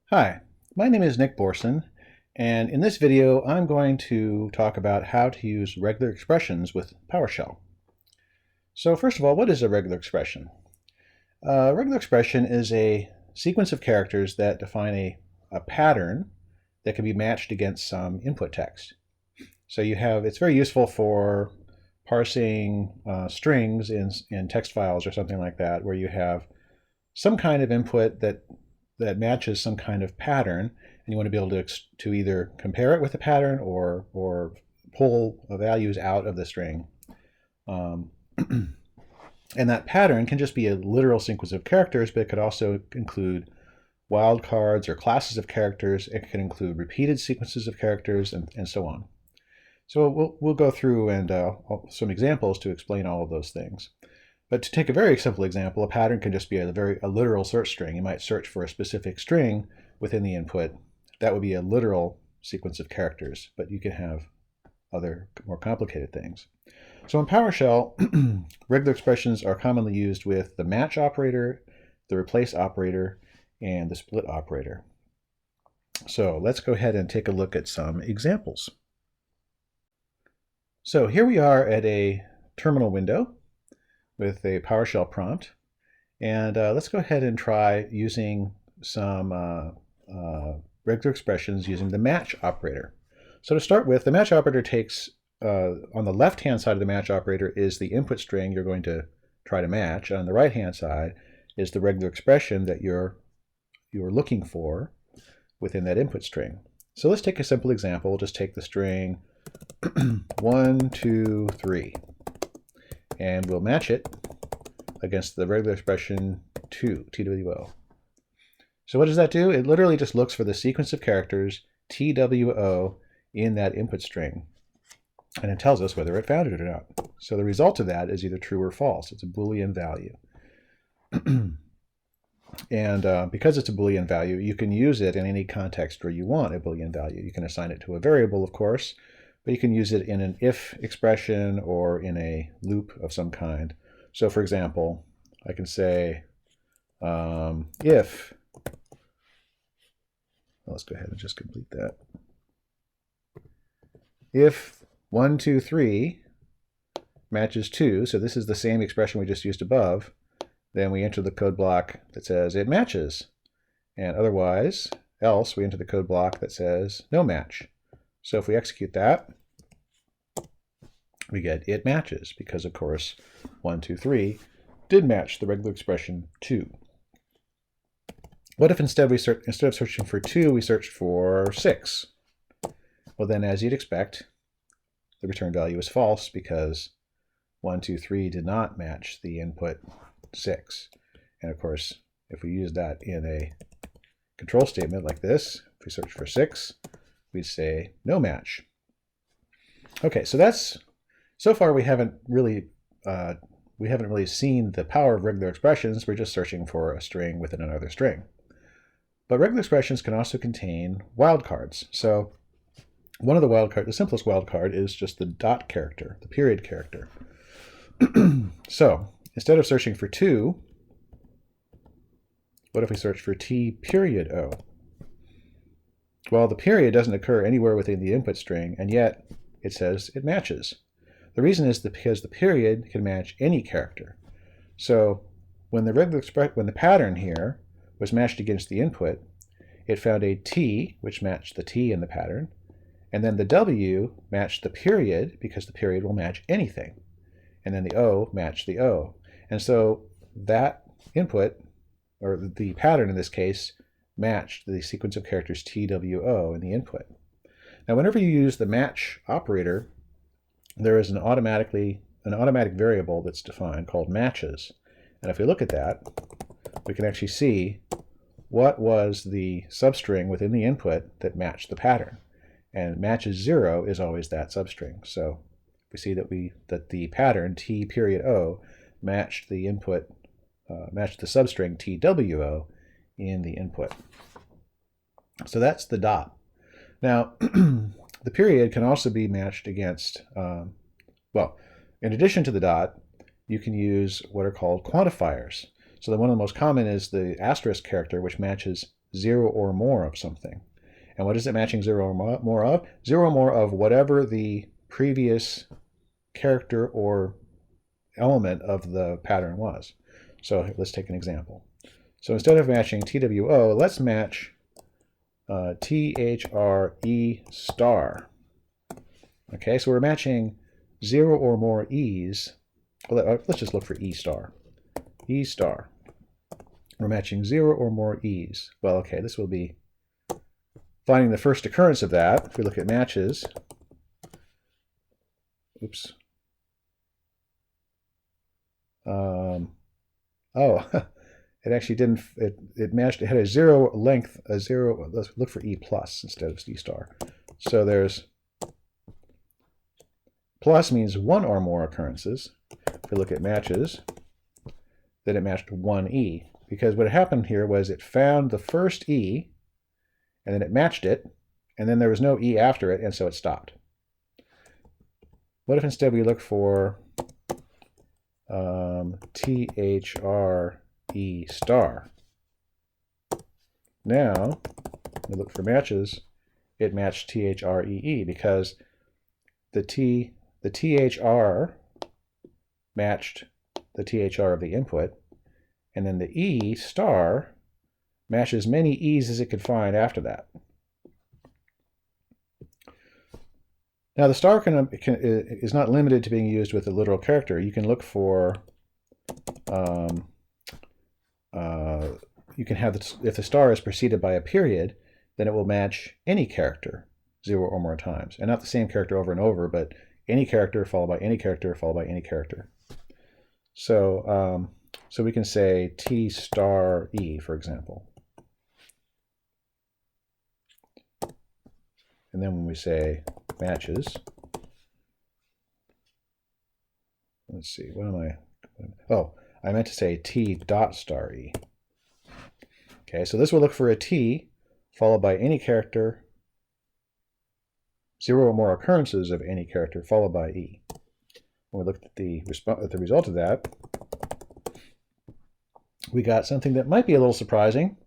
Hi, my name is Nick Borson, and in this video I'm going to talk about how to use regular expressions with PowerShell. So first of all, what is a regular expression? A regular expression is a sequence of characters that define a pattern that can be matched against some input text. So it's very useful for parsing strings in text files or something like that, where you have some kind of input that matches some kind of pattern, and you want to be able to either compare it with a pattern or pull values out of the string. And that pattern can just be a literal sequence of characters, but it could also include wildcards or classes of characters. It can include repeated sequences of characters and so on. So we'll go through and some examples to explain all of those things. But to take a very simple example, a pattern can just be a literal search string. You might search for a specific string within the input. That would be a literal sequence of characters, but you can have other more complicated things. So in PowerShell, regular expressions are commonly used with the match operator, the replace operator, and the split operator. So let's go ahead and take a look at some examples. So here we are at a terminal window with a PowerShell prompt. And let's go ahead and try using some regular expressions using the match operator. So to start with, the match operator takes, on the left-hand side of the match operator is the input string you're going to try to match. On the right-hand side is the regular expression that you're looking for within that input string. So let's take a simple example. We'll just take the string 1, 2, 3. And we'll match it against the regular expression 2, TWO. So what does that do? It literally just looks for the sequence of characters TWO in that input string, and it tells us whether it found it or not. So the result of that is either true or false. It's a Boolean value. And because it's a Boolean value, you can use it in any context where you want a Boolean value. You can assign it to a variable, of course, but you can use it in an if expression or in a loop of some kind. So for example, I can say if, let's go ahead and just complete that. If 1, 2, 3 matches 2, so this is the same expression we just used above, then we enter the code block that says it matches. And otherwise, else, we enter the code block that says no match. So if we execute that, we get it matches, because of course 1, 2, 3 did match the regular expression 2. What if instead of searching for 2, we searched for 6? Well, then, as you'd expect, the return value is false, because 1, 2, 3 did not match the input 6. And of course, if we use that in a control statement like this, if we search for 6, we'd say no match. Okay, so far we haven't really seen the power of regular expressions. We're just searching for a string within another string. But regular expressions can also contain wildcards. So one of the simplest wildcard is just the dot character, the period character. So instead of searching for 2, what if we search for T period O? Well, the period doesn't occur anywhere within the input string, and yet it says it matches. The reason is because the period can match any character. So when the pattern here was matched against the input, it found a T, which matched the T in the pattern, and then the W matched the period, because the period will match anything, and then the O matched the O. And so that input, or the pattern in this case, matched the sequence of characters TWO in the input. Now, whenever you use the match operator, there is an automatic variable that's defined called matches. And if we look at that, we can actually see what was the substring within the input that matched the pattern. And matches 0 is always that substring. So we see that the pattern T period O matched the input, matched the substring TWO in the input. So that's the dot. Now, the period can also be matched against, well, in addition to the dot, you can use what are called quantifiers. So one of the most common is the asterisk character, which matches 0 or more of something. And what is it matching 0 or more of? 0 or more of whatever the previous character or element of the pattern was. So let's take an example. So instead of matching TWO, let's match THRE star. Okay, so we're matching 0 or more E's. Well, let's just look for E star. E star. We're matching 0 or more E's. Well, okay, this will be finding the first occurrence of that. If we look at matches, oops. Oh, it actually didn't, it matched, it had a 0 length, a 0, let's look for E plus instead of E star. So there's, plus means 1 or more occurrences. If we look at matches, then it matched 1 E. Because what happened here was it found the first E, and then it matched it, and then there was no E after it, and so it stopped. What if instead we look for THRE star? Now, we look for matches, it matched THREE because the THR matched the THR of the input, and then the E star matched as many E's as it could find after that. Now the star is not limited to being used with a literal character. You can look for, you can have, if the star is preceded by a period, then it will match any character 0 or more times. And not the same character over and over, but any character followed by any character followed by any character. So, so we can say T star E, for example. And then when we say matches, let's see, what am I? Oh, I meant to say T dot star E. Okay, so this will look for a T followed by any character, 0 or more occurrences of any character followed by E. When we looked at the result of that, we got something that might be a little surprising.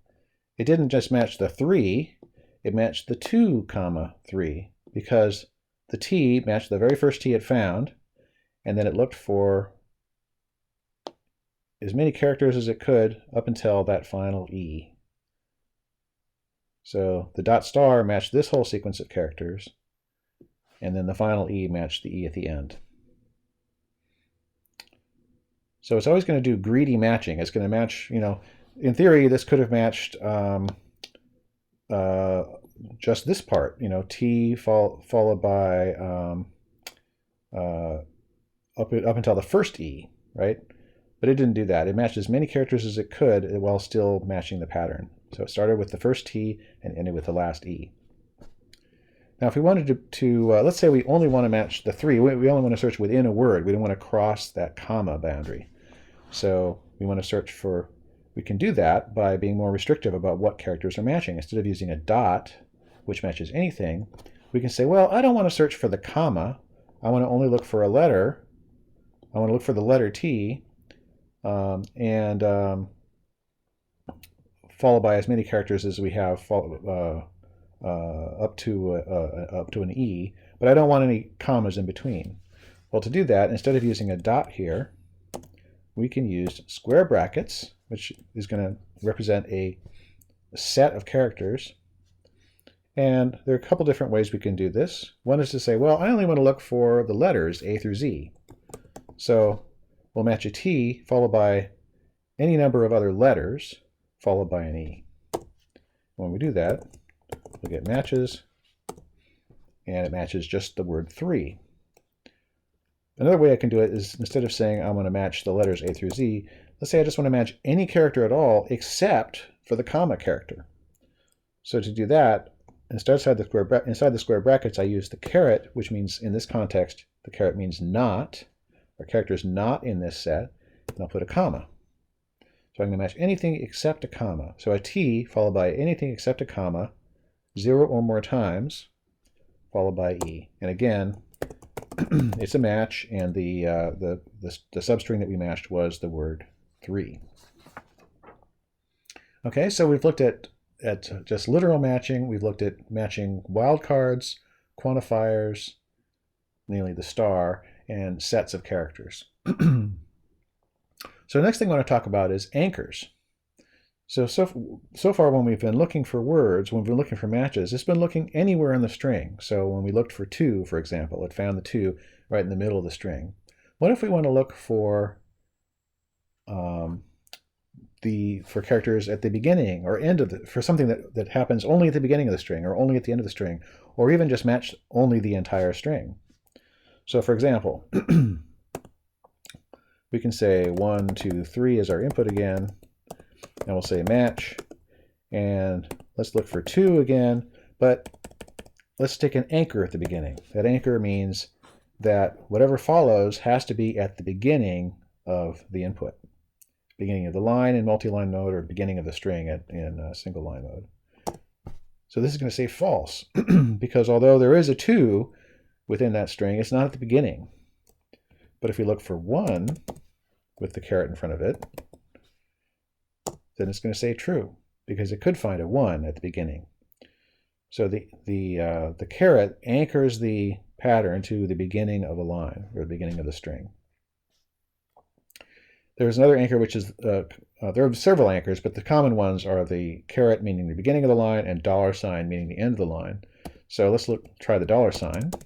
It didn't just match the 3, it matched the 2, 3, because the T matched the very first T it found, and then it looked for as many characters as it could up until that final E. So the dot star matched this whole sequence of characters, and then the final E matched the E at the end. So it's always going to do greedy matching. It's going to match, you know, in theory, this could have matched just this part, you know, T followed by up until the first E, right? But it didn't do that. It matched as many characters as it could while still matching the pattern. So it started with the first T and ended with the last E. Now, if we wanted to let's say we only want to match the 3. We only want to search within a word. We don't want to cross that comma boundary. So we want to search for, we can do that by being more restrictive about what characters are matching. Instead of using a dot, which matches anything, we can say, well, I don't want to search for the comma. I want to only look for a letter. I want to look for the letter T, and followed by as many characters as we have up to an E, but I don't want any commas in between. Well, to do that, instead of using a dot here, we can use square brackets, which is going to represent a set of characters. And there are a couple different ways we can do this. One is to say, well, I only want to look for the letters A through Z. So we'll match a T followed by any number of other letters followed by an E. When we do that, we'll get matches, and it matches just the word 3. Another way I can do it is, instead of saying I want to match the letters A through Z, let's say I just want to match any character at all except for the comma character. So to do that, inside the square brackets, I use the caret, which means in this context, the caret means not, or characters not in this set, and I'll put a comma. So I'm going to match anything except a comma. So a T followed by anything except a comma, 0 or more times, followed by E. And again, it's a match, and the substring that we matched was the word 3. Okay, so we've looked at at just literal matching. We've looked at matching wildcards, quantifiers, namely the star, and sets of characters. So the next thing I want to talk about is anchors. So far when we've been looking for words, when we've been looking for matches, it's been looking anywhere in the string. So when we looked for 2, for example, it found the 2 right in the middle of the string. What if we want to look for for characters at the beginning or end of for something that happens only at the beginning of the string or only at the end of the string, or even just match only the entire string? So for example, we can say 1, 2, 3 as our input again, and we'll say match, and let's look for 2 again, but let's take an anchor at the beginning. That anchor means that whatever follows has to be at the beginning of the input. Beginning of the line in multi-line mode, or beginning of the string in single line mode. So this is going to say false, because although there is a 2 within that string, it's not at the beginning. But if we look for 1 with the caret in front of it, then it's going to say true, because it could find a 1 at the beginning. So the caret anchors the pattern to the beginning of a line, or the beginning of the string. There's another anchor, which is, there are several anchors, but the common ones are the caret, meaning the beginning of the line, and $, meaning the end of the line. So let's try the $.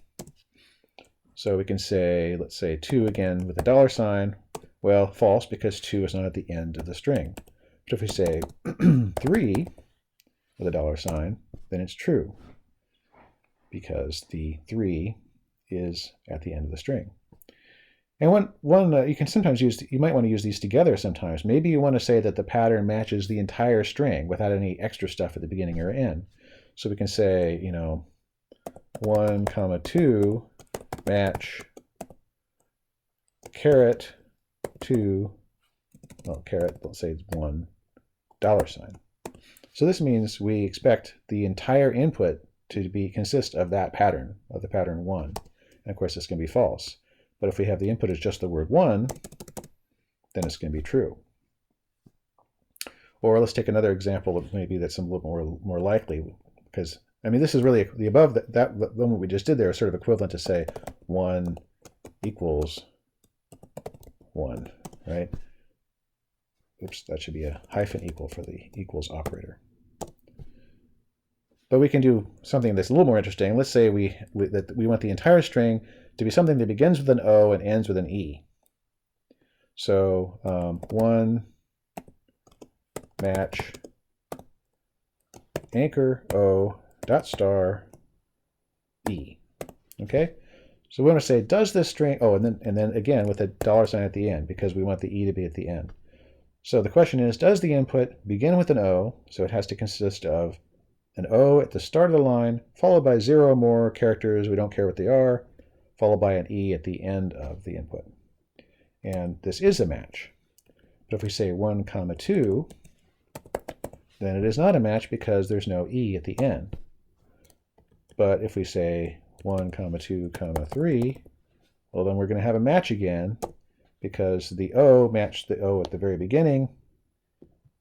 So we can say, let's say 2 again with the $. Well, false, because 2 is not at the end of the string. But if we say 3 with a $, then it's true, because the 3 is at the end of the string. And you can sometimes you might want to use these together sometimes. Maybe you want to say that the pattern matches the entire string without any extra stuff at the beginning or end. So we can say, 1, 2 match caret 2, well, caret, let's say it's $1. So this means we expect the entire input to consist of that pattern, of the pattern 1. And of course, it's going to be false. But if we have the input as just the word 1, then it's going to be true. Or let's take another example of maybe that's a little more likely, because I mean this is really the above that what we just did there is sort of equivalent to say 1 equals 1, right? Oops, that should be a hyphen equal for the equals operator. But we can do something that's a little more interesting. Let's say we want the entire string to be something that begins with an O and ends with an E. So 1 match anchor O dot star E. Okay? So we want to say, does this string, oh, and then again with a $sign at the end, because we want the E to be at the end. So the question is, does the input begin with an O, so it has to consist of an O at the start of the line, followed by 0 or more characters, we don't care what they are, followed by an E at the end of the input. And this is a match. But if we say 1, 2, then it is not a match because there's no E at the end. But if we say 1, 2, 3, well, then we're going to have a match again, because the O matched the O at the very beginning,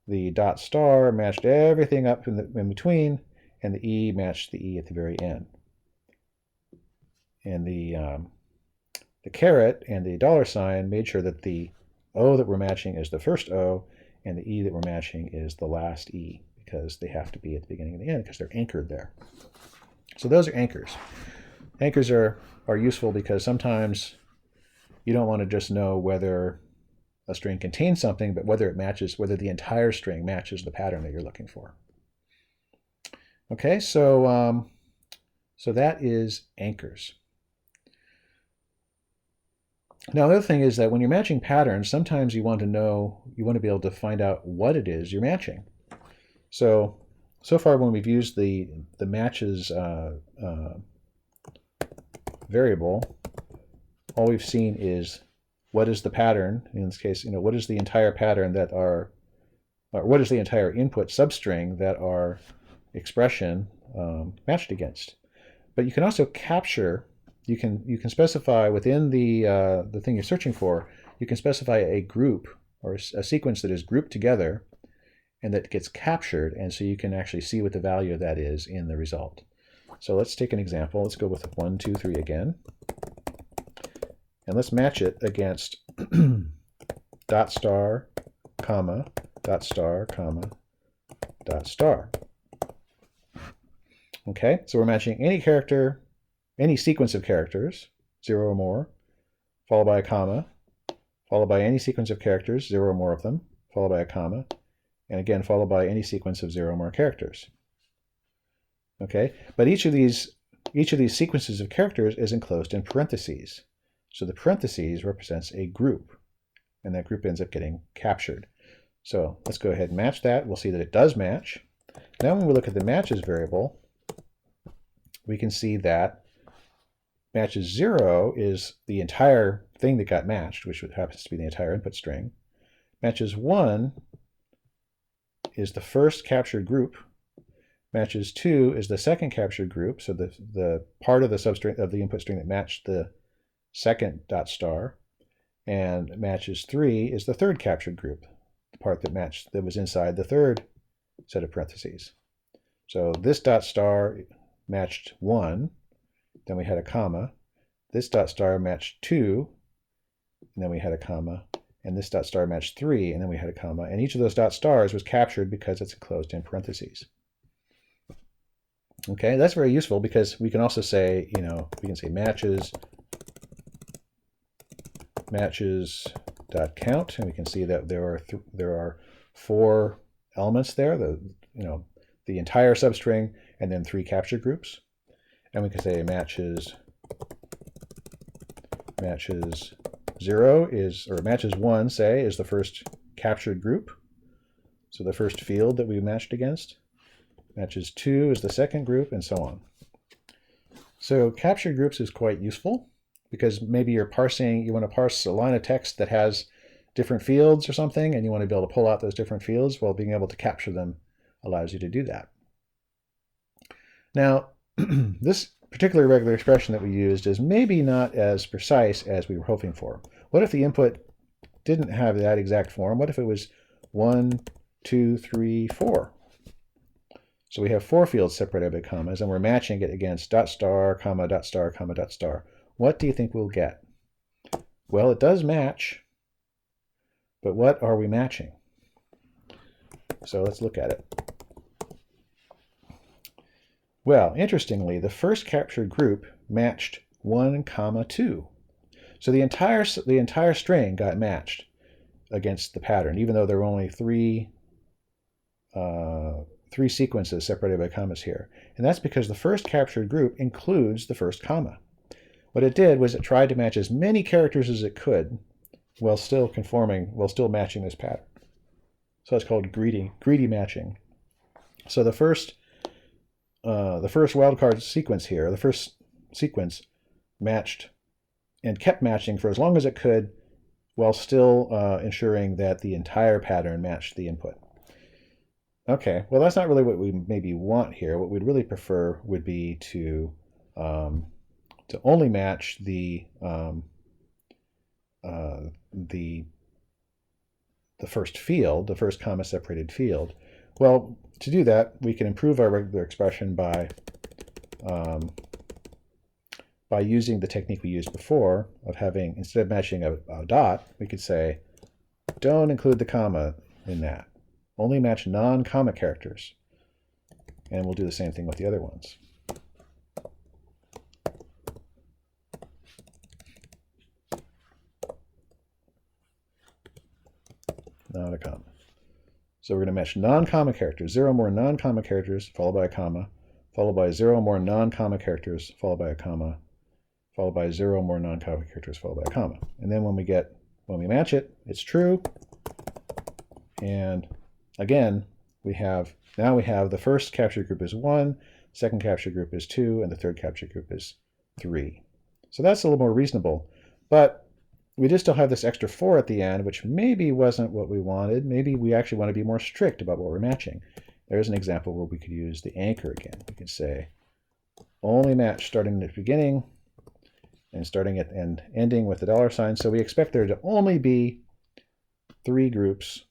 the dot star matched everything up in between, and the E matched the E at the very end. And the caret and the $sign made sure that the O that we're matching is the first O, and the E that we're matching is the last E, because they have to be at the beginning and the end, because they're anchored there. So those are anchors. Anchors are useful because sometimes you don't want to just know whether a string contains something, but whether the entire string matches the pattern that you're looking for. Okay, so that is anchors. Now, the other thing is that when you're matching patterns, sometimes you want to be able to find out what it is you're matching. So far when we've used the matches variable, all we've seen is what is the pattern, in this case, what is the entire pattern or what is the entire input substring that our expression matched against. But you can also capture, you can specify within the thing you're searching for, you can specify a group or a sequence that is grouped together, and that gets captured, and so you can actually see what the value of that is in the result. So let's take an example. Let's go with 1, 2, 3 again. And let's match it against dot star, comma, dot star, comma, dot star. Okay, so we're matching any character, any sequence of characters, 0 or more, followed by a comma, followed by any sequence of characters, 0 or more of them, followed by a comma, and again followed by any sequence of 0 or more characters. Okay, but each of these sequences of characters is enclosed in parentheses. So the parentheses represents a group, and that group ends up getting captured. So let's go ahead and match that. We'll see that it does match. Now when we look at the matches variable, we can see that matches 0 is the entire thing that got matched, which happens to be the entire input string. Matches 1 is the first captured group. Matches 2 is the second captured group, so the part of the substring of the input string that matched the second dot star. And matches 3 is the third captured group, the part that was inside the third set of parentheses. So this dot star matched 1, then we had a comma. This dot star matched 2, and then we had a comma. And this dot star matched 3, and then we had a comma. And each of those dot stars was captured because it's enclosed in parentheses. Okay, that's very useful because we can also say, we can say matches dot count, and we can see that there are 4 elements there. The entire substring, and then 3 captured groups. And we can say matches 0 is, or matches 1, say, is the first captured group. So the first field that we matched against. Matches 2 is the second group, and so on. So captured groups is quite useful because maybe you want to parse a line of text that has different fields or something, and you want to be able to pull out those different fields. Well, being able to capture them allows you to do that. Now, this particular regular expression that we used is maybe not as precise as we were hoping for. What if the input didn't have that exact form? What if it was 1, 2, 3, 4? So we have 4 fields separated by commas, and we're matching it against dot star, comma, dot star, comma, dot star. What do you think we'll get? Well, it does match, but what are we matching? So let's look at it. Well, interestingly, the first captured group matched 1, comma 2. So the entire string got matched against the pattern, even though there were only 3 sequences separated by commas here. And that's because the first captured group includes the first comma. What it did was it tried to match as many characters as it could while still matching this pattern. So it's called greedy matching. So the first wildcard sequence here, the first sequence matched and kept matching for as long as it could while still ensuring that the entire pattern matched the input. Okay, well that's not really what we maybe want here. What we'd really prefer would be to only match the first field, the first comma separated field. Well, to do that, we can improve our regular expression by using the technique we used before of having, instead of matching a dot, we could say, don't include the comma in that. Only match non-comma characters. And we'll do the same thing with the other ones. Not a comma. So we're going to match non-comma characters, 0 more non-comma characters, followed by a comma, followed by 0 more non-comma characters, followed by a comma, followed by 0 more non-comma characters, followed by a comma. And then when we match it, it's true. And again, now we have the first captured group is 1, second captured group is 2, and the third captured group is 3. So that's a little more reasonable. But we just still have this extra 4 at the end, which maybe wasn't what we wanted. Maybe we actually want to be more strict about what we're matching. There's an example where we could use the anchor again. We could say only match starting at the beginning and starting at and ending with the $sign. So we expect there to only be 3 groups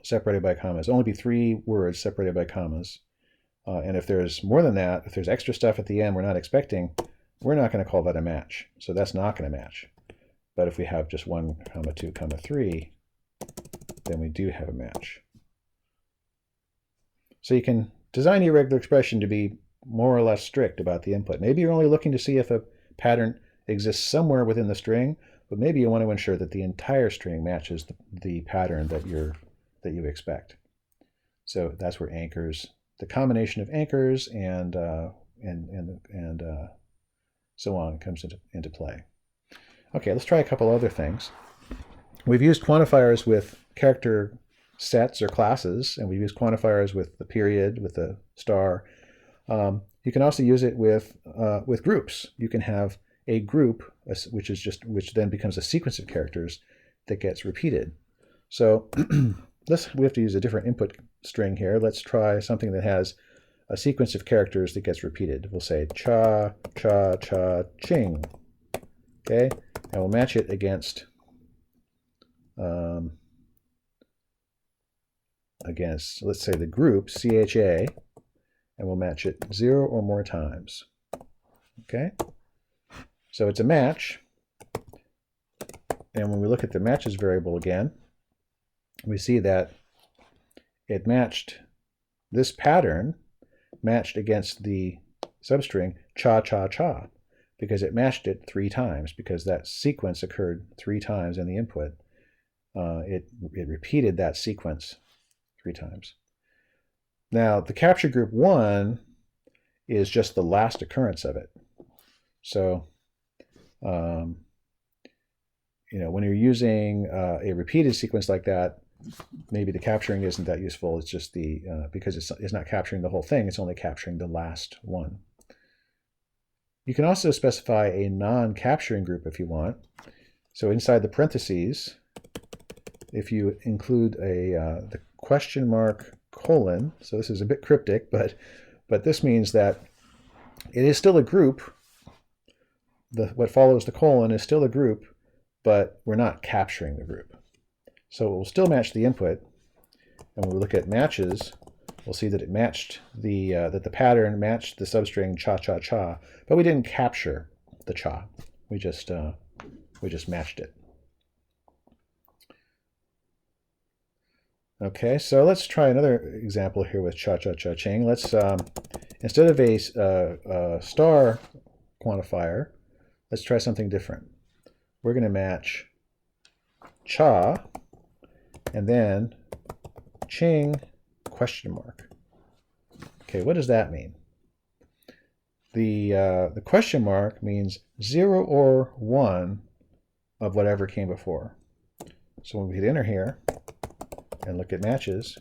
separated by commas. Only be 3 words separated by commas. And if there's more than that, if there's extra stuff at the end we're not expecting, we're not going to call that a match. So that's not going to match. But if we have just 1, 2, 3, then we do have a match. So you can design your irregular expression to be more or less strict about the input. Maybe you're only looking to see if a pattern exists somewhere within the string, but maybe you want to ensure that the entire string matches the pattern that you expect. So that's where anchors, the combination of anchors and so on comes into play. Okay, let's try a couple other things. We've used quantifiers with character sets or classes, and we've used quantifiers with the period, with the star. You can also use it with groups. You can have a group, which then becomes a sequence of characters that gets repeated. So we have to use a different input string here. Let's try something that has a sequence of characters that gets repeated. We'll say cha, cha, cha, ching. Okay, and we'll match it against let's say the group CHA, and we'll match it 0 or more times. Okay, so it's a match, and when we look at the matches variable again, we see that it matched this pattern matched against the substring cha cha cha, because it matched it 3 times, because that sequence occurred 3 times in the input. It repeated that sequence 3 times. Now, the capture group 1 is just the last occurrence of it. So, when you're using a repeated sequence like that, maybe the capturing isn't that useful. It's just because it's not capturing the whole thing, it's only capturing the last one. You can also specify a non-capturing group if you want. So inside the parentheses, if you include the question mark colon, so this is a bit cryptic, but this means that it is still a group. What follows the colon is still a group, but we're not capturing the group. So it will still match the input, and when we look at matches, we'll see that it matched that the pattern matched the substring cha cha cha, but we didn't capture the cha. We just matched it. Okay, so let's try another example here with cha cha cha ching. Let's instead of a star quantifier, let's try something different. We're going to match cha and then ching question mark. Okay, what does that mean? The question mark means 0 or 1 of whatever came before. So when we hit enter here and look at matches,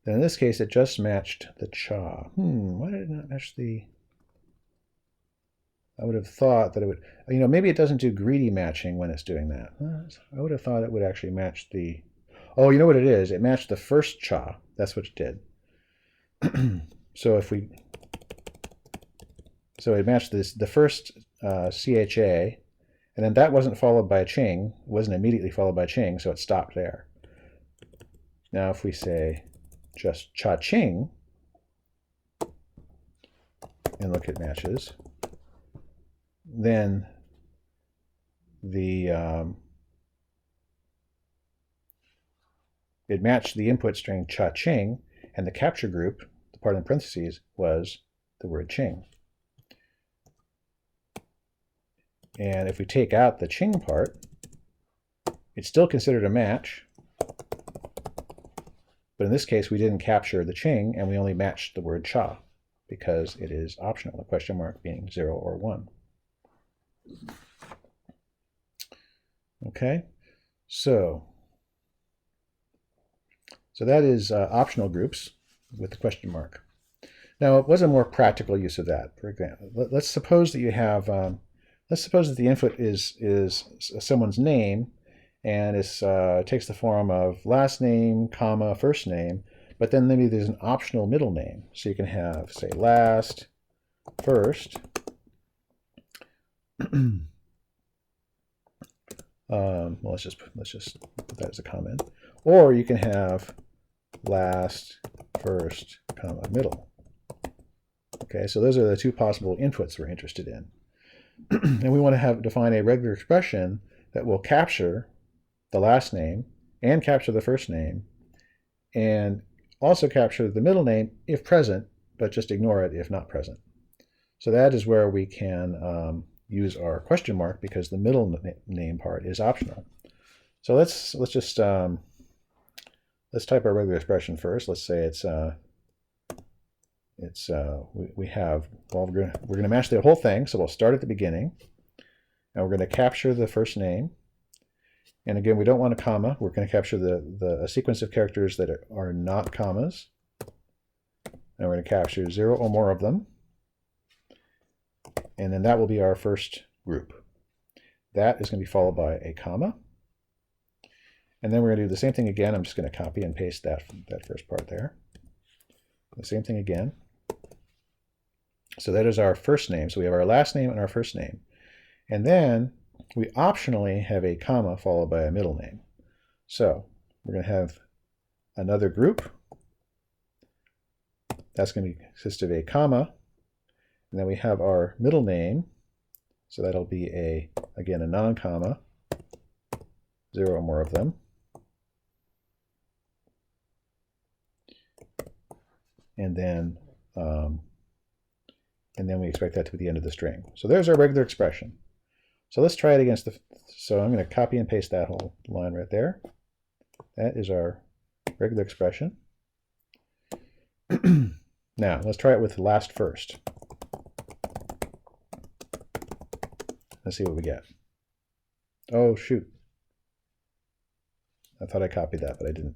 then in this case it just matched the cha. Why did it not match the... I would have thought that it would, maybe it doesn't do greedy matching when it's doing that. I would have thought it would actually match the... Oh, you know what it is? It matched the first cha. That's what it did. So it matched the first CHA, and then that wasn't followed by a ching, wasn't immediately followed by ching, so it stopped there. Now if we say just cha ching and look at matches, then it matched the input string cha ching, and the capture group, the part in parentheses, was the word ching. And if we take out the ching part, it's still considered a match, but in this case we didn't capture the ching and we only matched the word cha because it is optional, the question mark being 0 or 1. Okay, so that is optional groups with the question mark. Now, it was a more practical use of that. For example, let's suppose that you have, let's suppose that the input is someone's name, and it takes the form of last name, comma, first name, but then maybe there's an optional middle name. So you can have, say, last, first, Well, let's just put that as a comment. Or you can have last, first, comma, middle. Okay, so those are the two possible inputs we're interested in. And we want to define a regular expression that will capture the last name and capture the first name and also capture the middle name if present, but just ignore it if not present. So that is where we can use our question mark because the middle name part is optional. So let's just let's type our regular expression first. Let's say we have, well, we're going to match the whole thing. So we'll start at the beginning and we're going to capture the first name. And again, we don't want a comma. We're going to capture a sequence of characters that are not commas. And we're going to capture 0 or more of them. And then that will be our first group. That is going to be followed by a comma. And then we're going to do the same thing again. I'm just going to copy and paste that first part there. The same thing again. So that is our first name. So we have our last name and our first name. And then we optionally have a comma followed by a middle name. So we're going to have another group. That's going to consist of a comma. And then we have our middle name. So that'll be again, a non-comma, 0 or more of them. And then we expect that to be the end of the string. So there's our regular expression. So let's try it against so I'm going to copy and paste that whole line right there. That is our regular expression. Now, let's try it with last first. Let's see what we get. Oh, shoot. I thought I copied that, but I didn't.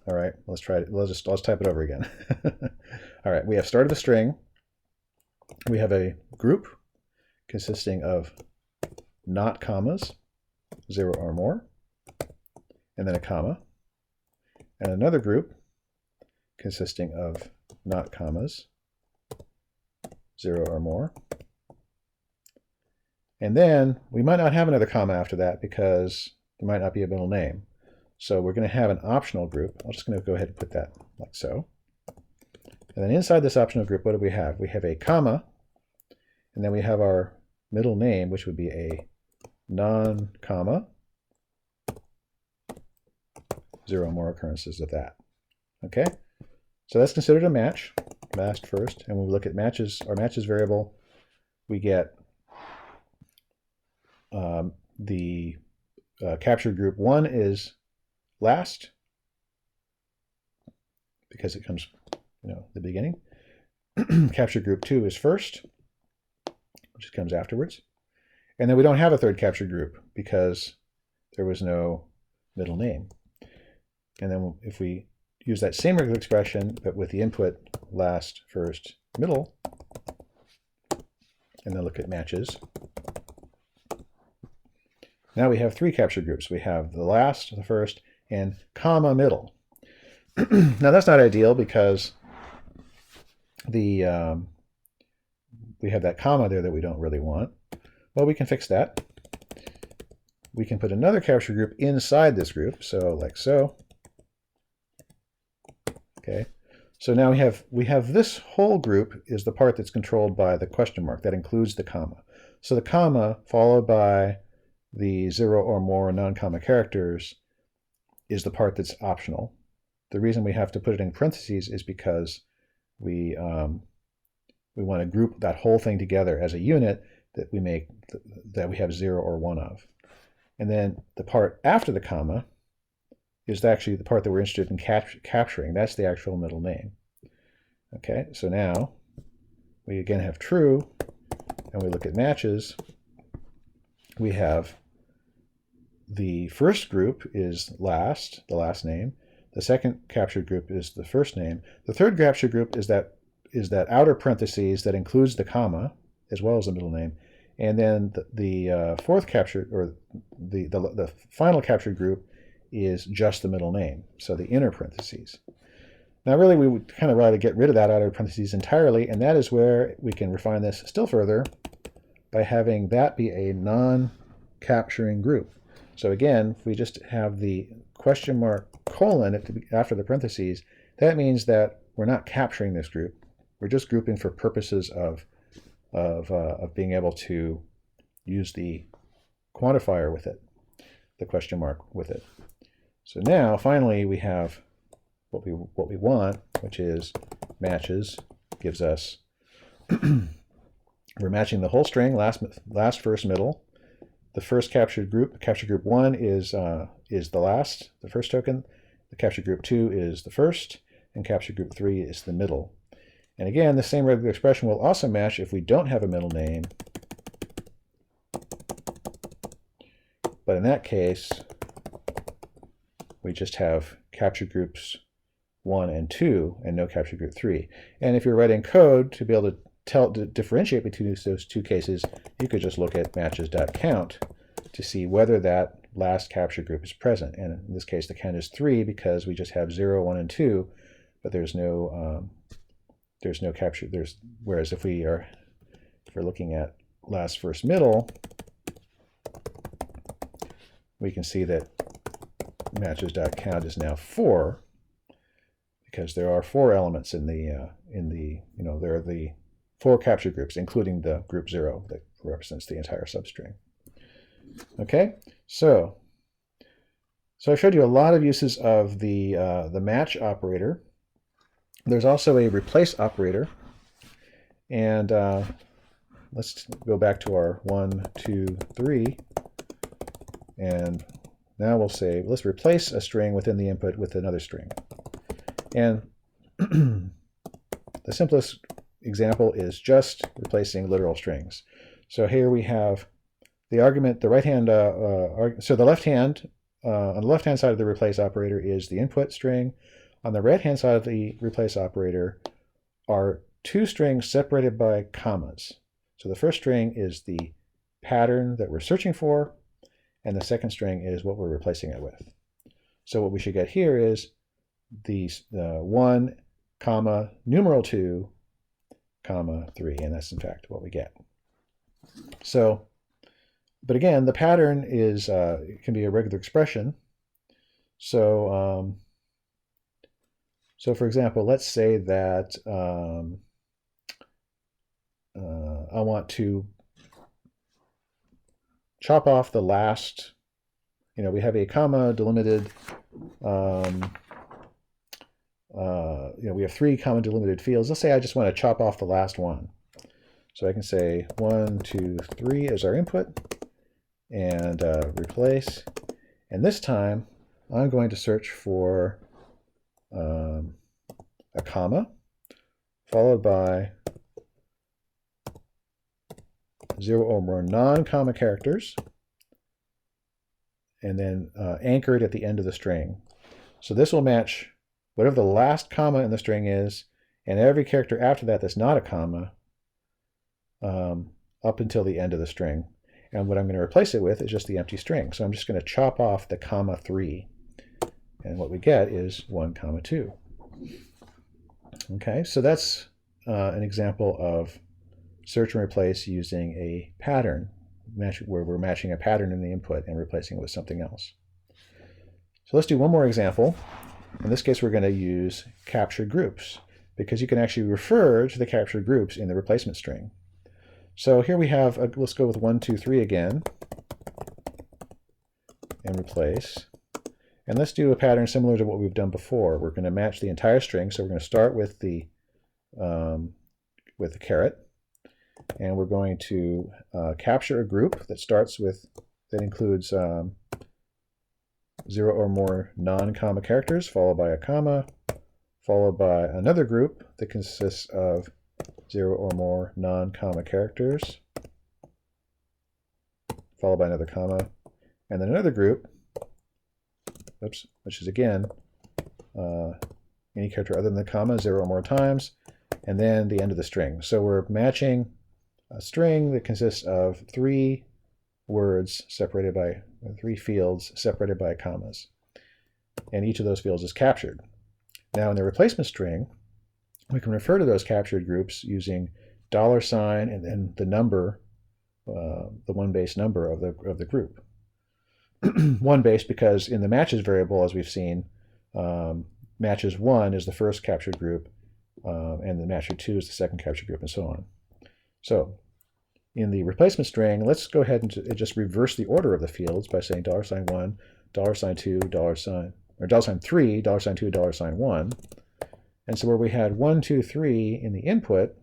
All right, let's try it. Let's type it over again. All right, we have started the string. We have a group consisting of not commas, 0 or more, and then a comma, and another group consisting of not commas, 0 or more. And then we might not have another comma after that because there might not be a middle name. So we're going to have an optional group. I'm just going to go ahead and put that like so. And then inside this optional group, what do we have? We have a comma, and then we have our middle name, which would be a non-comma, 0 or more occurrences of that. Okay? So that's considered a match, last first. And when we look at matches, our matches variable, we get the captured group 1 is last because it comes, the beginning. Captured group 2 is first, which comes afterwards. And then we don't have a third captured group because there was no middle name. And then if we use that same regular expression, but with the input last, first, middle, and then look at matches. Now we have 3 captured groups. We have the last, the first, and comma middle. Now that's not ideal because we have that comma there that we don't really want. Well, we can fix that. We can put another capture group inside this group, so like so. Okay, so now we have this whole group is the part that's controlled by the question mark. That includes the comma. So the comma followed by the 0 or more non-comma characters is the part that's optional. The reason we have to put it in parentheses is because we want to group that whole thing together as a unit that we have 0 or 1 of. And then the part after the comma is actually the part that we're interested in capturing. That's the actual middle name. Okay, so now we again have true, and we look at matches. We have the first group is last, the last name. The second captured group is the first name. The third captured group is that outer parentheses that includes the comma as well as the middle name. And then the fourth captured, or the final captured group is just the middle name, so the inner parentheses. Now really we would kind of rather get rid of that outer parentheses entirely, and that is where we can refine this still further by having that be a non-capturing group. So again, if we just have the question mark colon after the parentheses, that means that we're not capturing this group. We're just grouping for purposes of being able to use the quantifier with it, the question mark with it. So now, finally, we have what we want, which is matches, gives us we're matching the whole string, last, first, middle. The first captured group 1 is the first token. The captured group 2 is the first, and captured group 3 is the middle. And again, the same regular expression will also match if we don't have a middle name. But in that case, we just have captured groups 1 and 2 and no captured group 3. And if you're writing code to be able to differentiate between those two cases, you could just look at matches.count to see whether that last captured group is present. And in this case, the count is 3 because we just have 0, 1, and 2, but there's no capture. Whereas if we're looking at last, first, middle, we can see that matches.count is now 4 because there are 4 elements in the there are the 4 capture groups, including the group 0 that represents the entire substring. Okay, so I showed you a lot of uses of the match operator. There's also a replace operator, and let's go back to our 1, 2, 3, and now we'll say let's replace a string within the input with another string. And the simplest example is just replacing literal strings. So here we have the argument, the right hand, so the left hand, on the left hand side of the replace operator is the input string. On the right hand side of the replace operator are 2 strings separated by commas. So the first string is the pattern that we're searching for, and the second string is what we're replacing it with. So what we should get here is the 1, comma, numeral 2, comma, 3, and that's in fact what we get. So, but again, the pattern is it can be a regular expression. So, for example, let's say that I want to chop off the last, we have a comma delimited, we have 3 comma delimited fields. Let's say I just want to chop off the last one. So I can say 1, 2, 3 as our input, and replace. And this time, I'm going to search for a comma, followed by 0 or more non-comma characters, and then anchored at the end of the string. So this will match whatever the last comma in the string is, and every character after that that's not a comma, up until the end of the string. And what I'm going to replace it with is just the empty string. So I'm just going to chop off the comma 3. And what we get is 1, comma 2. Okay, so that's an example of search and replace using a pattern, where we're matching a pattern in the input and replacing it with something else. So let's do one more example. In this case, we're going to use captured groups, because you can actually refer to the captured groups in the replacement string. So here we have, let's go with 1, 2, 3 again, and replace. And let's do a pattern similar to what we've done before. We're going to match the entire string. So we're going to start with the caret, and we're going to capture a group that includes 0 or more non-comma characters, followed by a comma, followed by another group that consists of 0 or more non-comma characters, followed by another comma, and then another group, which is again any character other than the comma 0 or more times, and then the end of the string. So we're matching a string that consists of 3 words separated by 3 fields separated by commas, and each of those fields is captured. Now in the replacement string, we can refer to those captured groups using $, and then the number the one base number of the group. One base because in the matches variable, as we've seen, matches 1 is the first captured group, and the matcher 2 is the second captured group, and so on. So in the replacement string, let's go ahead and just reverse the order of the fields by saying $1, $2, $3, $2, $1. And so where we had 1, 2, 3 in the input,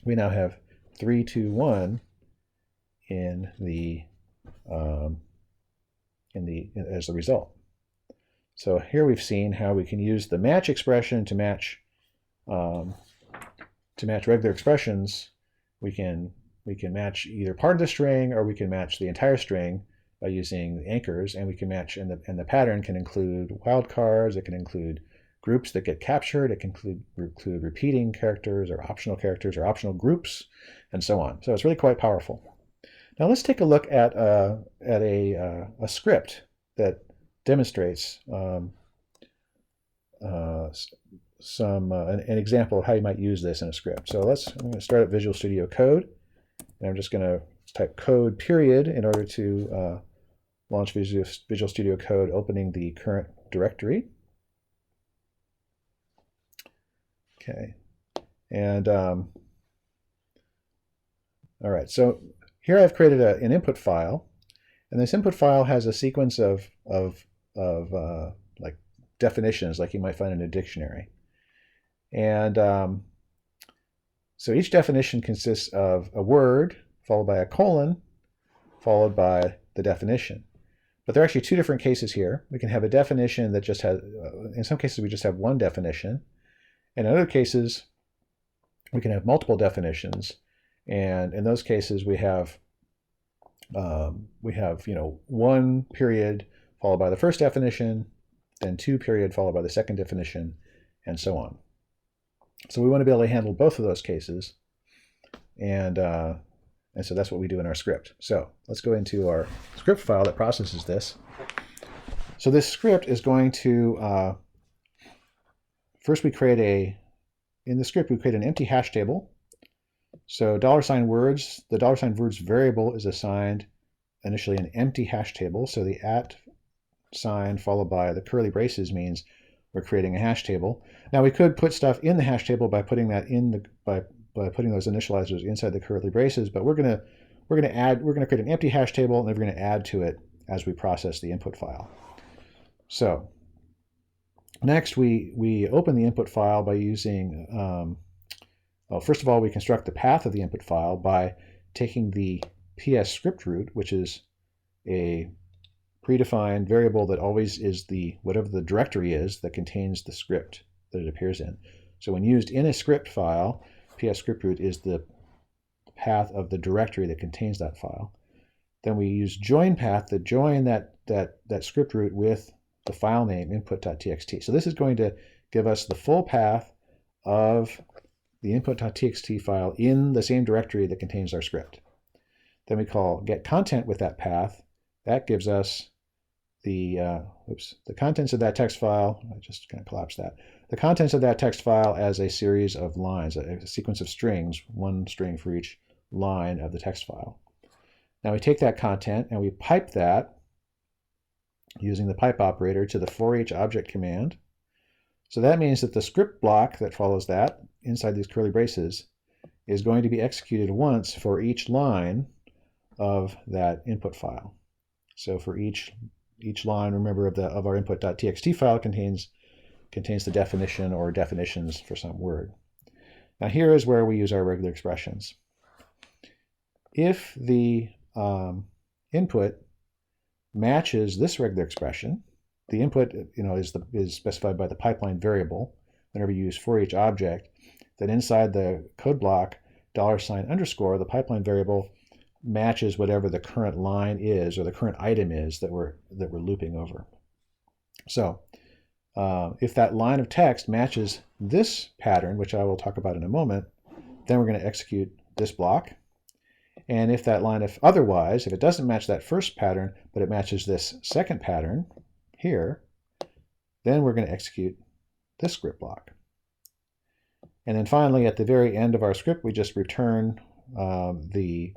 we now have 3, 2, 1 in the as the result. So here we've seen how we can use the match expression to match regular expressions. We can match either part of the string, or we can match the entire string by using anchors, and we can match, and the pattern can include wildcards. It can include groups that get captured. It can include repeating characters or optional groups, and so on. So it's really quite powerful. Now let's take a look at a script that demonstrates an example of how you might use this in a script. So I'm going to start at Visual Studio Code, and I'm just going to type code period in order to launch Visual Studio Code, opening the current directory. Okay, and all right, so here I've created an input file, and this input file has a sequence of like definitions, like you might find in a dictionary. And so each definition consists of a word followed by a colon followed by the definition. But there are actually two different cases here. We can have a definition that just has, in some cases we just have one definition, and in other cases we can have multiple definitions. And in those cases, we have one period followed by the first definition, then 2 period followed by the second definition, and so on. So we want to be able to handle both of those cases, and so that's what we do in our script. So let's go into our script file that processes this. So this script is going to first in the script we create an empty hash table. So $words, the $words variable is assigned initially an empty hash table. So the @ followed by the curly braces means we're creating a hash table. Now we could put stuff in the hash table by putting that by putting those initializers inside the curly braces, but we're gonna create an empty hash table, and then we're gonna add to it as we process the input file. So next we open the input file by using well, first of all, we construct the path of the input file by taking the PS script root, which is a predefined variable that always is whatever the directory is that contains the script that it appears in. So when used in a script file, PS script root is the path of the directory that contains that file. Then we use join path to join that script root with the file name input.txt. So this is going to give us the full path of the input.txt file in the same directory that contains our script. Then we call get content with that path. That gives us the contents of that text file. I just kind of collapsed that. The contents of that text file as a series of lines, a sequence of strings, one string for each line of the text file. Now we take that content and we pipe that using the pipe operator to the for each object command. So that means that the script block that follows that inside these curly braces is going to be executed once for each line of that input file. So for each line, remember, of our input.txt file contains the definition or definitions for some word. Now here is where we use our regular expressions. If the input matches this regular expression, the input is specified by the pipeline variable. Whenever you use for each object, then inside the code block $_, the pipeline variable matches whatever the current line is or the current item is that we're looping over. So if that line of text matches this pattern, which I will talk about in a moment, then we're going to execute this block. And if that line, if it doesn't match that first pattern, but it matches this second pattern here, then we're going to execute this script block. And then finally, at the very end of our script, we just return the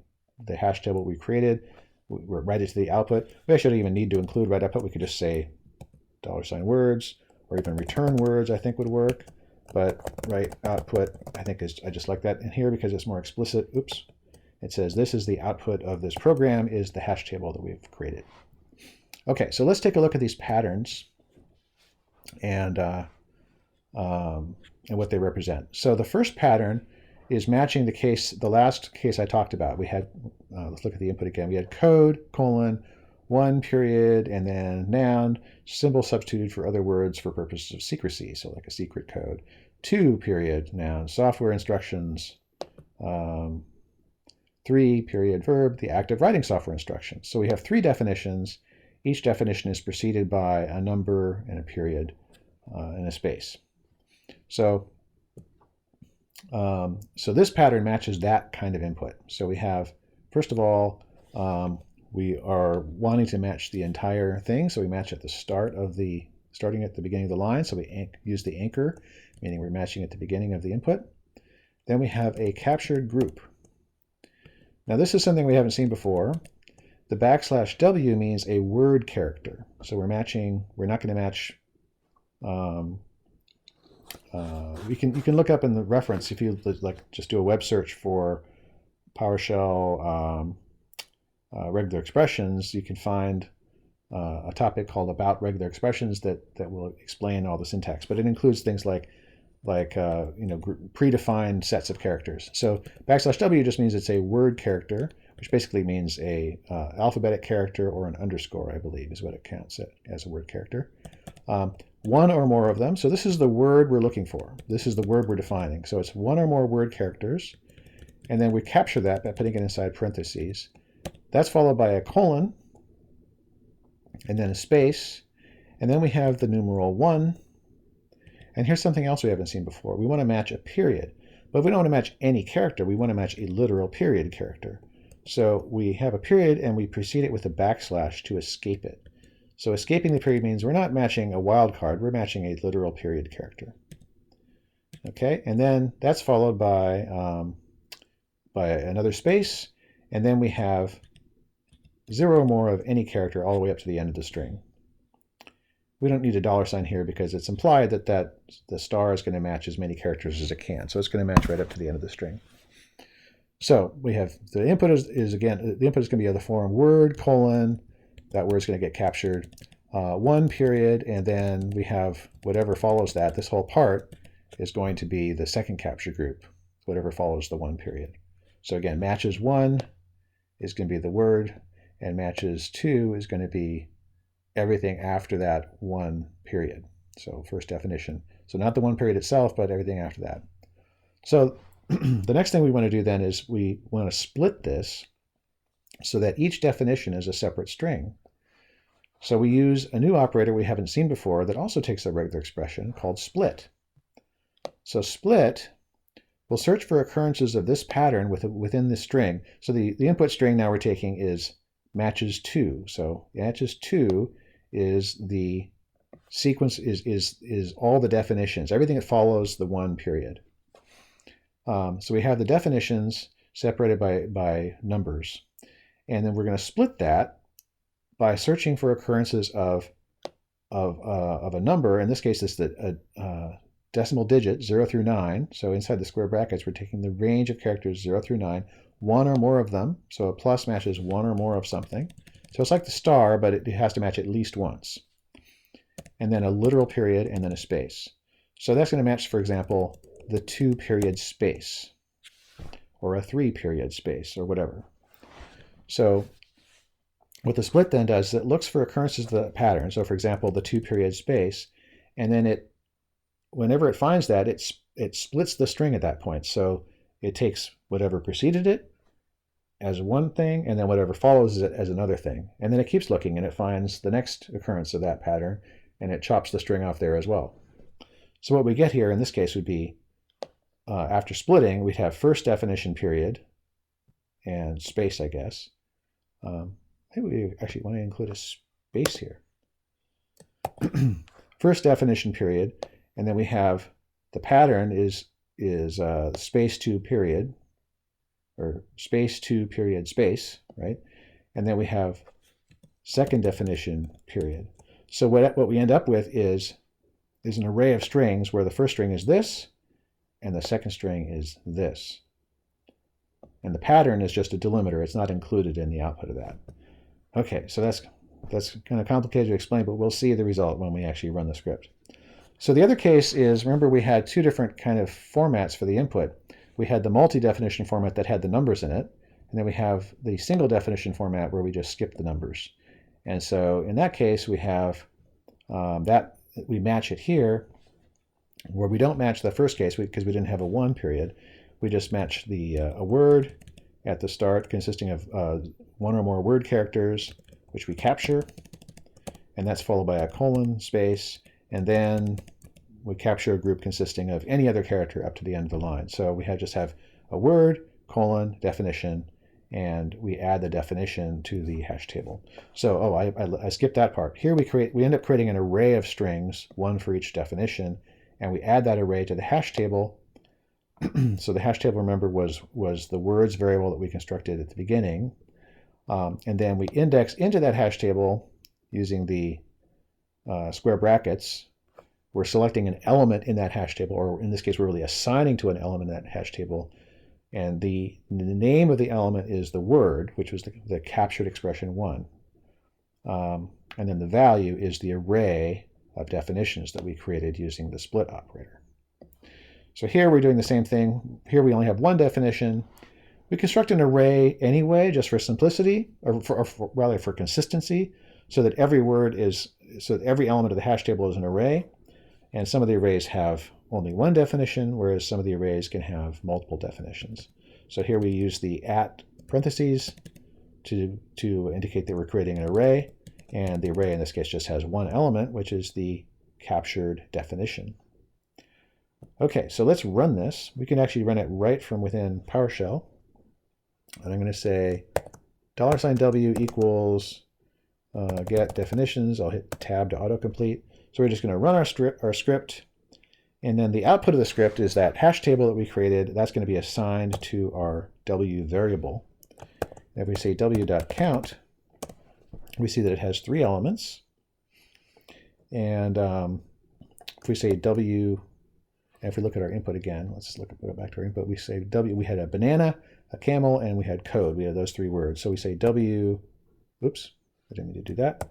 the hash table we created. We're right into the output. We actually don't even need to include right output. We could just say $words or even return words, I think would work. But right output, I think I just like that in here because it's more explicit. Oops. It says this is the output of this program is the hash table that we've created. Okay, so let's take a look at these patterns and what they represent. So the first pattern is matching the last case I talked about. We had, let's look at the input again. We had code, colon, 1 period, and then noun, symbol substituted for other words for purposes of secrecy, so like a secret code. 2 period, noun, software instructions. 3 period, verb, the act of writing software instructions. So we have 3 definitions. Each definition is preceded by a number and a period and a space. So this pattern matches that kind of input. So we have, first of all, we are wanting to match the entire thing. So we match at the starting at the beginning of the line. So we use the anchor, meaning we're matching at the beginning of the input. Then we have a captured group. Now this is something we haven't seen before. The \w means a word character. So we're not going to match, you can look up in the reference if you like just do a web search for PowerShell regular expressions. You can find a topic called about regular expressions that will explain all the syntax, but it includes things like predefined sets of characters. So \w just means it's a word character, which basically means a alphabetic character or an underscore, I believe, is what it counts as a word character. 1 or more of them. So this is the word we're looking for. This is the word we're defining. So it's 1 or more word characters, and then we capture that by putting it inside parentheses. That's followed by a colon, and then a space, and then we have the numeral 1. And here's something else we haven't seen before. We want to match a period, but we don't want to match any character. We want to match a literal period character. So we have a period and we precede it with a \/ to escape it. So escaping the period means we're not matching a wildcard, we're matching a literal period character. Okay, and then that's followed by another space, and then we have 0 or more of any character all the way up to the end of the string. We don't need a $sign here because it's implied that the star is going to match as many characters as it can. So it's going to match right up to the end of the string. So we have the input is going to be of the form word, colon, that word's going to get captured, 1 period, and then we have whatever follows that. This whole part is going to be the second capture group, whatever follows the 1 period. So again, matches 1 is going to be the word, and matches 2 is going to be everything after that 1 period. So first definition. So not the 1 period itself, but everything after that. So the next thing we want to do then is we want to split this so that each definition is a separate string. So we use a new operator we haven't seen before that also takes a regular expression called split. So split will search for occurrences of this pattern within the string. So the input string now we're taking is matches 2. So matches 2 is the sequence, is all the definitions, everything that follows the 1 period. So we have the definitions separated by numbers. And then we're going to split that by searching for occurrences of a number. In this case, it's the decimal digit 0 through 9. So inside the square brackets, we're taking the range of characters 0 through 9, 1 or more of them. So a plus matches 1 or more of something. So it's like the star, but it has to match at least once. And then a literal period and then a space. So that's going to match, for example, the 2 period space or a 3 period space or whatever. So what the split then does is it looks for occurrences of the pattern. So for example, the 2 period space, and then whenever it finds that, it splits the string at that point. So it takes whatever preceded it as one thing, and then whatever follows it as another thing. And then it keeps looking and it finds the next occurrence of that pattern, and it chops the string off there as well. So what we get here in this case would be, after splitting, we'd have first definition period and space, I guess. I think we actually want to include a space here. First definition period, and then we have the pattern is space 2 period, or space 2 period space, right? And then we have second definition period. So what we end up with is an array of strings where the first string is this and the second string is this. And the pattern is just a delimiter. It's not included in the output of that. Okay, so that's kind of complicated to explain, but we'll see the result when we actually run the script. So the other case is, remember we had two different kind of formats for the input. We had the multi-definition format that had the numbers in it, and then we have the single definition format where we just skip the numbers. And so in that case, we have that we match it here, where we don't match the first case because we didn't have a 1 period. We just match the a word at the start consisting of one or more word characters, which we capture, and that's followed by a colon, space, and then we capture a group consisting of any other character up to the end of the line. So we just have a word, colon, definition, and we add the definition to the hash table. So, I skipped that part. Here we end up creating an array of strings, one for each definition, and we add that array to the hash table. So the hash table, remember, was the words variable that we constructed at the beginning. And then we index into that hash table using the square brackets. We're selecting an element in that hash table, or in this case, we're really assigning to an element in that hash table. And the name of the element is the word, which was the captured expression 1. And then the value is the array of definitions that we created using the split operator. So here we're doing the same thing. Here we only have one definition. We construct an array anyway, just for simplicity, or rather for consistency, so that every element of the hash table is an array. And some of the arrays have only one definition, whereas some of the arrays can have multiple definitions. So here we use the at parentheses to indicate that we're creating an array, and the array in this case just has one element, which is the captured definition. Okay, so let's run this. We can actually run it right from within PowerShell. And I'm going to say $W equals get definitions. I'll hit tab to autocomplete. So we're just going to run our script, and then the output of the script is that hash table that we created. That's going to be assigned to our W variable. And if we say W.count, we see that it has 3 elements. And if we say W, and if we look at our input again, let's go back to our input. We say W, we had a banana, a camel, and we had code. We had those 3 words. So we say W, oops, I didn't mean to do that.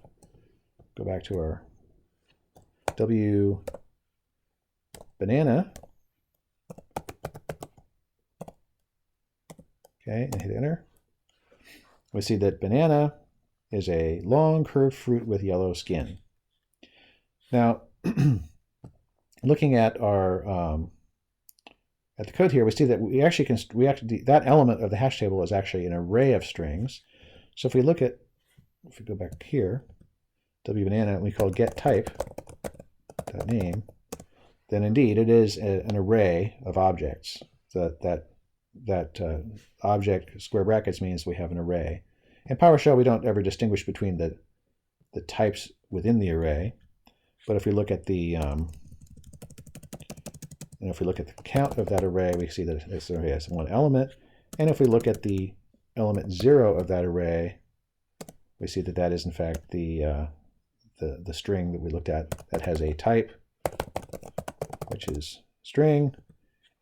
Go back to our W banana. Okay, and hit enter. We see that banana is a long curved fruit with yellow skin. Now, looking at our at the code here, we see that that element of the hash table is actually an array of strings. So if we go back here, W banana, and we call get type name, then indeed it is an array of objects. That object square brackets means we have an array. In PowerShell, we don't ever distinguish between the types within the array. But if we look at the count of that array, we see that this array has one element. And if we look at the element 0 of that array, we see that that is in fact the string that we looked at that has a type, which is string,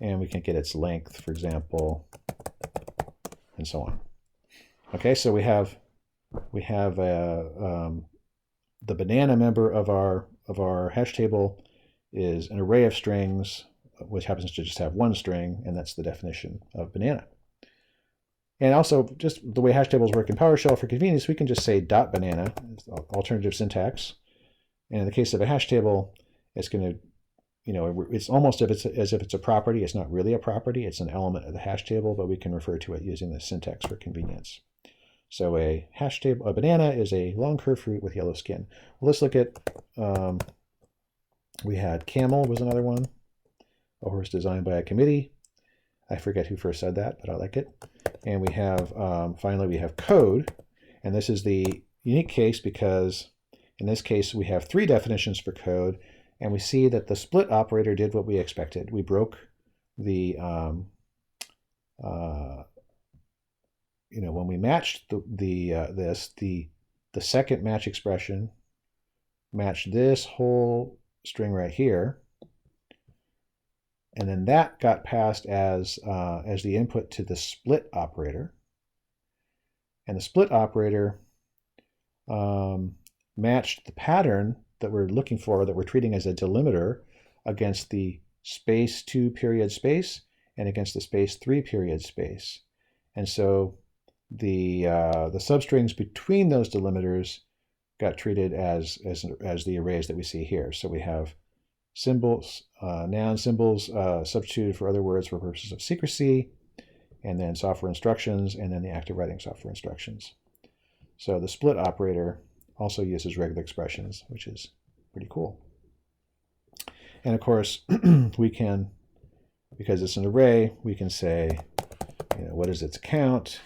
and we can get its length, for example, and so on. Okay, so we have the banana member of our hash table is an array of strings, which happens to just have one string, and that's the definition of banana. And also, just the way hash tables work in PowerShell for convenience, we can just say .banana, alternative syntax. And in the case of a hash table, it's going to, it's almost as if it's a property. It's not really a property. It's an element of the hash table, but we can refer to it using the syntax for convenience. So a hash table, a banana is a long curved fruit with yellow skin. Well, let's look at, we had camel was another one, a horse designed by a committee. I forget who first said that, but I like it. And we have, finally, we have code. And this is the unique case because in this case, we have 3 definitions for code. And we see that the split operator did what we expected. We broke the when we matched the second match expression matched this whole string right here, and then that got passed as the input to the split operator, and the split operator matched the pattern that we're looking for, that we're treating as a delimiter, against the space 2 period space and against the space 3 period space. And so the substrings between those delimiters got treated as the arrays that we see here. So we have symbols, noun symbols substituted for other words for purposes of secrecy, and then software instructions, and then the active writing software instructions. So the split operator also uses regular expressions, which is pretty cool. And of course, we can, because it's an array, we can say, what is its count?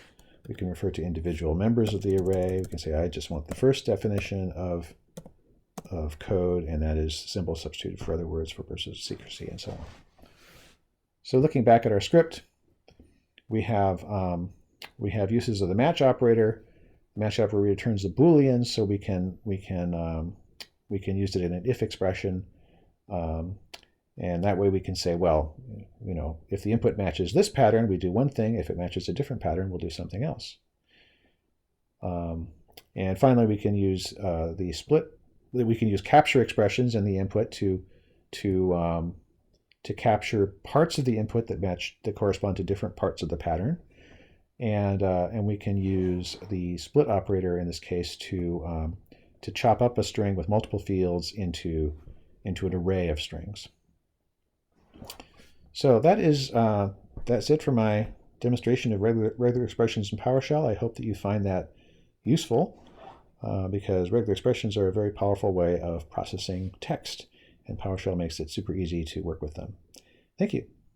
We can refer to individual members of the array. We can say, I just want the first definition of code, and that is symbol substituted for other words for purposes of secrecy, and so on. So looking back at our script, we have uses of the match operator. The match operator returns a Boolean, so we can use it in an if expression, and that way we can say, well, if the input matches this pattern, we do one thing. If it matches a different pattern, we'll do something else. And finally, we can use the split. We can use capture expressions in the input to capture parts of the input that correspond to different parts of the pattern, and we can use the split operator in this case to chop up a string with multiple fields into an array of strings. So that's it for my demonstration of regular expressions in PowerShell. I hope that you find that useful, because regular expressions are a very powerful way of processing text, and PowerShell makes it super easy to work with them. Thank you.